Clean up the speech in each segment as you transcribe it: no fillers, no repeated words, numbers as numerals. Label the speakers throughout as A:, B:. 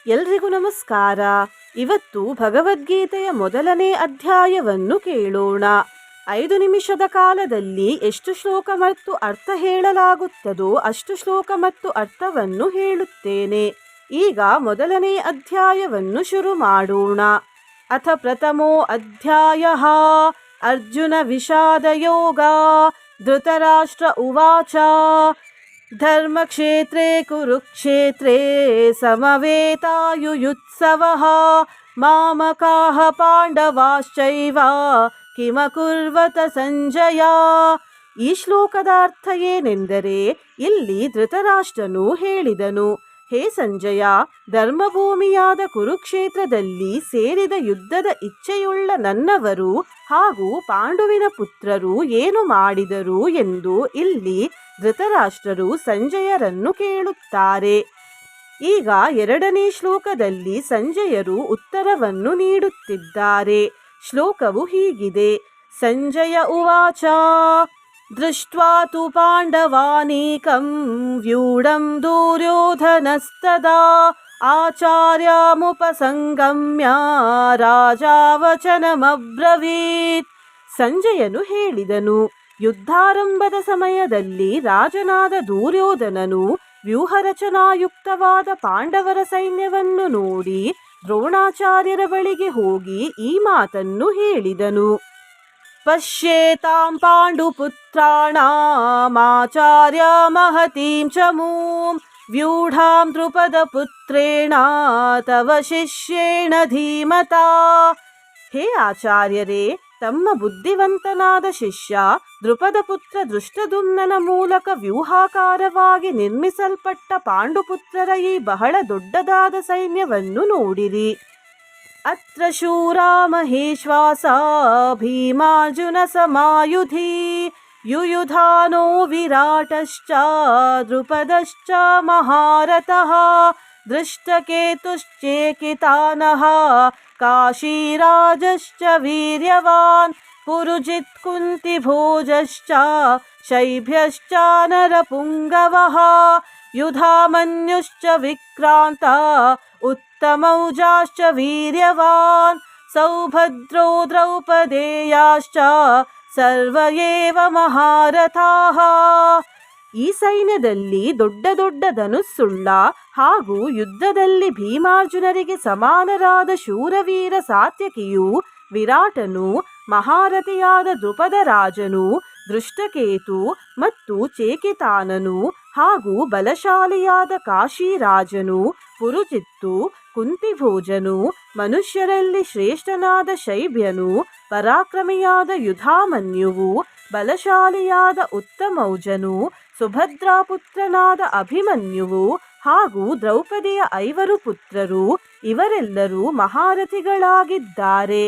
A: ಎಲ್ರಿಗೂ ನಮಸ್ಕಾರ. ಇವತ್ತು ಭಗವದ್ಗೀತೆಯ ಮೊದಲನೇ ಅಧ್ಯಾಯವನ್ನು ಕೇಳೋಣ. 5 ನಿಮಿಷದ ಕಾಲದಲ್ಲಿ ಎಷ್ಟು ಶ್ಲೋಕ ಮತ್ತು ಅರ್ಥ ಹೇಳಲಾಗುತ್ತದೋ ಅಷ್ಟು ಶ್ಲೋಕ ಮತ್ತು ಅರ್ಥವನ್ನು ಹೇಳುತ್ತೇನೆ. ಈಗ ಮೊದಲನೇ ಅಧ್ಯಾಯವನ್ನು ಶುರು ಮಾಡೋಣ. ಅಥ ಪ್ರಥಮೋ ಅಧ್ಯಾಯಃ ಅರ್ಜುನ ವಿಷಾದ ಯೋಗ. ಧೃತರಾಷ್ಟ್ರ ಉವಾಚ ಧರ್ಮಕ್ಷೇತ್ರೇ ಕುರುಕ್ಷೇತ್ರೇ ಸಮವೇತಾಯುಯುತ್ಸವಃ ಮಾಮಕಾಃ ಪಾಂಡವಾಶ್ಚೈವ ಕಿಮಕುರ್ವತ ಸಂಜಯ. ಈ ಶ್ಲೋಕದ ಅರ್ಥ ಏನೆಂದರೆ, ಇಲ್ಲಿ ಧೃತರಾಷ್ಟ್ರನು ಹೇಳಿದನು, ಹೇ ಸಂಜಯ, ಧರ್ಮಭೂಮಿಯಾದ ಕುರುಕ್ಷೇತ್ರದಲ್ಲಿ ಸೇರಿದ ಯುದ್ಧದ ಇಚ್ಛೆಯುಳ್ಳ ನನ್ನವರು ಹಾಗೂ ಪಾಂಡುವಿನ ಪುತ್ರರು ಏನು ಮಾಡಿದರು ಎಂದು ಇಲ್ಲಿ ಧೃತರಾಷ್ಟ್ರರು ಸಂಜಯರನ್ನು ಕೇಳುತ್ತಾರೆ. ಈಗ 2ನೇ ಶ್ಲೋಕದಲ್ಲಿ ಸಂಜಯರು ಉತ್ತರವನ್ನು ನೀಡುತ್ತಿದ್ದಾರೆ. ಶ್ಲೋಕವು ಹೀಗಿದೆ. ಸಂಜಯ ಉವಾಚ ದೃಷ್ಟ್ವಾ ತು ಪಾಂಡವಾನೀಕಂ ವ್ಯೂಢಂ ದುರ್ಯೋಧನಸ್ತದಾ ಆಚಾರ್ಯಮುಪಸಂಗಮ್ಯ ರಾಜಾ ವಚನಮಬ್ರವೀತ್. ಸಂಜಯನು ಹೇಳಿದನು, ಯುದ್ಧಾರಂಭದ ಸಮಯದಲ್ಲಿ ರಾಜನಾದ ದುರ್ಯೋಧನನು ವ್ಯೂಹರಚನಾಯುಕ್ತವಾದ ಪಾಂಡವರ ಸೈನ್ಯವನ್ನು ನೋಡಿ ದ್ರೋಣಾಚಾರ್ಯರ ಬಳಿಗೆ ಹೋಗಿ ಈ ಮಾತನ್ನು ಹೇಳಿದನು. ಪಶ್ಯೇತಾಂ ಪಾಂಡುಪುತ್ರಾಣಾಮಾಚಾರ್ಯ ಮಹತೀಂ ಚಮೂಂ ವ್ಯೂಢಾಂ ದ್ರುಪದ ಪುತ್ರೇಣ ತವ ಶಿಷ್ಯೇಣ ಧೀಮತಾ. ಹೇ ಆಚಾರ್ಯರೇ, ತಮ್ಮ ಬುದ್ಧಿವಂತನಾದ ಶಿಷ್ಯ ದ್ರುಪದ ಪುತ್ರ ದೃಷ್ಟದ್ಯುಮ್ನನ ಮೂಲಕ ವ್ಯೂಹಾಕಾರವಾಗಿ ನಿರ್ಮಿಸಲ್ಪಟ್ಟ ಪಾಂಡುಪುತ್ರರ ಈ ಬಹಳ ದೊಡ್ಡದಾದ ಸೈನ್ಯವನ್ನು ನೋಡಿರಿ. ಅತ್ರ ಶೂರಾ ಮಹೇಶ್ವಾಸ ಭೀಮಾರ್ಜುನ ಸಮಾಯುಧಿ ಯುಯುಧಾನೋ ವಿರಾಟಶ್ಚ ದ್ರುಪದಶ್ಚ ಮಹಾರಥಃ ದೃಷ್ಟಕೇತುಶ್ಚೇಕಿತಾನಃ ಕಾಶೀರಾಜಶ್ಚ ವೀರ್ಯವಾನ್ ಪುರುಜಿತ್ ಕುಂತಿಭೋಜಶ್ಚ ಶೈಭ್ಯಶ್ಚ ನರಪುಂಗವಃ ಯುಧಾಮನ್ಯುಶ್ಚ ವಿಕ್ರಾಂತ ಉತ್ತಮೌಜಾಶ್ಚ ವೀರ್ಯವಾನ್ ಸೌಭದ್ರೋ ದ್ರೌಪದೇಯಾಶ್ಚ ಸರ್ವ ಏವ ಮಹಾರಥಾಃ. ಈ ಸೈನ್ಯದಲ್ಲಿ ದೊಡ್ಡ ದೊಡ್ಡ ಧನುಸ್ಸುಳ್ಳ ಹಾಗೂ ಯುದ್ಧದಲ್ಲಿ ಭೀಮಾರ್ಜುನರಿಗೆ ಸಮಾನರಾದ ಶೂರವೀರ ಸಾತ್ಯಕಿಯು, ವಿರಾಟನು, ಮಹಾರಥಿಯಾದ ದ್ರುಪದ ರಾಜನು, ದೃಷ್ಟಕೇತು ಮತ್ತು ಚೇಕಿತಾನನು ಹಾಗೂ ಬಲಶಾಲಿಯಾದ ಕಾಶಿರಾಜನು, ಪುರುಜಿತ್ತು, ಕುಂತಿಭೋಜನು, ಮನುಷ್ಯರಲ್ಲಿ ಶ್ರೇಷ್ಠನಾದ ಶೈಬ್ಯನು, ಪರಾಕ್ರಮಿಯಾದ ಯುಧಾಮನ್ಯುವು, ಬಲಶಾಲಿಯಾದ ಉತ್ತಮೌಜನು, ಸುಭದ್ರಾಪುತ್ರನಾದ ಅಭಿಮನ್ಯುವು ಹಾಗೂ ದ್ರೌಪದಿಯ 5 ಪುತ್ರರು ಇವರೆಲ್ಲರೂ ಮಹಾರಥಿಗಳಾಗಿದ್ದಾರೆ.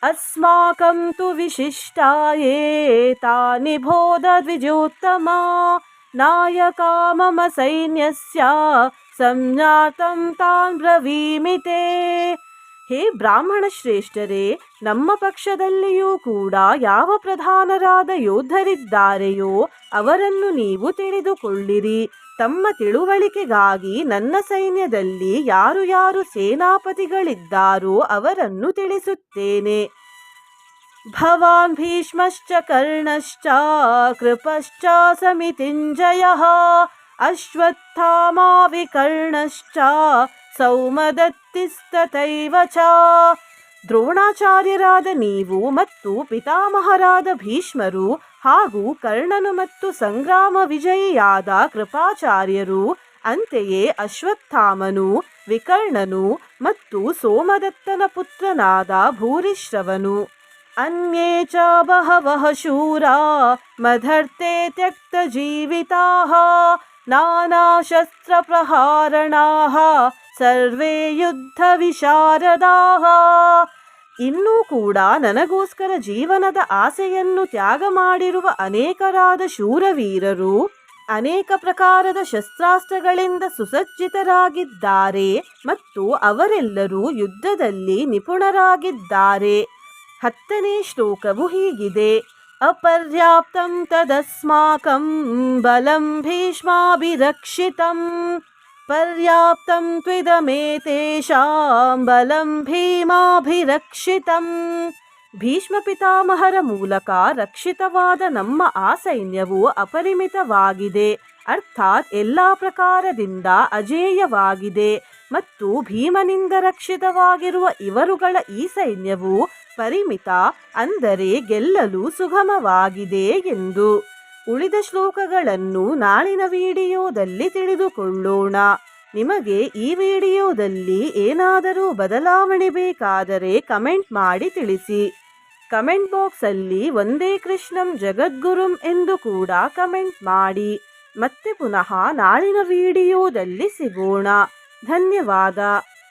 A: ಅಸ್ಮಾಕಂ ತು ವಿಶಿಷ್ಟಾಯೇ ತಾನಿ ಬೋಧ ದ್ವಿಜೋತ್ತಮ ನಾಯಕಾ ಮಮ ಸೈನ್ಯಸ್ಯ ಸಂಜ್ಞಾತಂ ತಾನ್ ಬ್ರವೀಮಿತೆ. ಹೇ ಬ್ರಾಹ್ಮಣ ಶ್ರೇಷ್ಠರೇ, ನಮ್ಮ ಪಕ್ಷದಲ್ಲಿಯೂ ಕೂಡ ಯಾವ ಪ್ರಧಾನರಾದ ಯೋಧರಿದ್ದಾರೆಯೋ ಅವರನ್ನು ನೀವು ತಿಳಿದುಕೊಳ್ಳಿರಿ. ತಮ್ಮ ತಿಳುವಳಿಕೆಗಾಗಿ ನನ್ನ ಸೈನ್ಯದಲ್ಲಿ ಯಾರು ಯಾರು ಸೇನಾಪತಿಗಳಿದ್ದಾರೋ ಅವರನ್ನು ತಿಳಿಸುತ್ತೇನೆ. ಭವಾನ್ ಭೀಷ್ಮಶ್ಚ ಕರ್ಣಶ್ಚ ಕೃಪಶ್ಚ ಸಮಿತಿಂಜಯಃ ಅಶ್ವತ್ಥಾಮಾ ವಿಕರ್ಣಶ್ಚ ಸೌಮದತ್ತಿಸ್ತತೈವ ಚ. ದ್ರೋಣಾಚಾರ್ಯರಾದ ನೀವು ಮತ್ತು ಪಿತಾಮಹರಾದ ಭೀಷ್ಮರು ಹಾಗೂ ಕರ್ಣನು ಮತ್ತು ಸಂಗ್ರಾಮ ವಿಜಯಿಯಾದ ಕೃಪಾಚಾರ್ಯರು, ಅಂತೆಯೇ ಅಶ್ವತ್ಥಾಮನು, ವಿಕರ್ಣನು ಮತ್ತು ಸೋಮದತ್ತನ ಪುತ್ರನಾದ ಭೂರಿಶ್ರವನು. ಅನ್ಯೇ ಚ ಬಹವಃ ಶೂರಾ ಮಧರ್ತೆ ತ್ಯಕ್ತ ಜೀವಿತಾಃ ನಾನಾ ಶಸ್ತ್ರ ಪ್ರಹಾರಣಾಃ ಸರ್ವೇ ಯುದ್ಧ ವಿಶಾರದಾಃ. ಇನ್ನೂ ಕೂಡ ನನಗೋಸ್ಕರ ಜೀವನದ ಆಸೆಯನ್ನು ತ್ಯಾಗ ಮಾಡಿರುವ ಅನೇಕರಾದ ಶೂರವೀರರು ಅನೇಕ ಪ್ರಕಾರದ ಶಸ್ತ್ರಾಸ್ತ್ರಗಳಿಂದ ಸುಸಜ್ಜಿತರಾಗಿದ್ದಾರೆ ಮತ್ತು ಅವರೆಲ್ಲರೂ ಯುದ್ಧದಲ್ಲಿ ನಿಪುಣರಾಗಿದ್ದಾರೆ. 10ನೇ ಶ್ಲೋಕವು ಹೀಗಿದೆ. ಅಪರ್ಯಾಪ್ತಂ ತದಸ್ಮಾಕಂ ಬಲಂ ಭೀಷ್ಮಾಭಿರಕ್ಷಿತಂ पर्याप्तं त्विदमेतेषां बलं ಭೀಮಾಭಿರಕ್ಷಿತಂ. ಭೀಷ್ಮ ಪಿತಾಮಹರ ಮೂಲಕ ರಕ್ಷಿತವಾದ ನಮ್ಮ ಆ ಸೈನ್ಯವು ಅಪರಿಮಿತವಾಗಿದೆ, ಅರ್ಥಾತ್ ಎಲ್ಲ ಪ್ರಕಾರದಿಂದ ಅಜೇಯವಾಗಿದೆ. ಮತ್ತು ಭೀಮನಿಂದ ರಕ್ಷಿತವಾಗಿರುವ ಇವರುಗಳ ಈ ಸೈನ್ಯವು ಪರಿಮಿತ, ಅಂದರೆ ಗೆಲ್ಲಲು ಸುಗಮವಾಗಿದೆ ಎಂದು. ಉಳಿದ ಶ್ಲೋಕಗಳನ್ನು ನಾಳಿನ ವಿಡಿಯೋದಲ್ಲಿ ತಿಳಿದುಕೊಳ್ಳೋಣ. ನಿಮಗೆ ಈ ವಿಡಿಯೋದಲ್ಲಿ ಏನಾದರೂ ಬದಲಾವಣೆ ಬೇಕಾದರೆ ಕಮೆಂಟ್ ಮಾಡಿ ತಿಳಿಸಿ. ಕಮೆಂಟ್ ಬಾಕ್ಸಲ್ಲಿ ವಂದೇ ಕೃಷ್ಣಂ ಜಗದ್ಗುರುಂ ಎಂದು ಕೂಡ ಕಮೆಂಟ್ ಮಾಡಿ. ಮತ್ತೆ ಪುನಃ ನಾಳಿನ ವಿಡಿಯೋದಲ್ಲಿ ಸಿಗೋಣ. ಧನ್ಯವಾದ.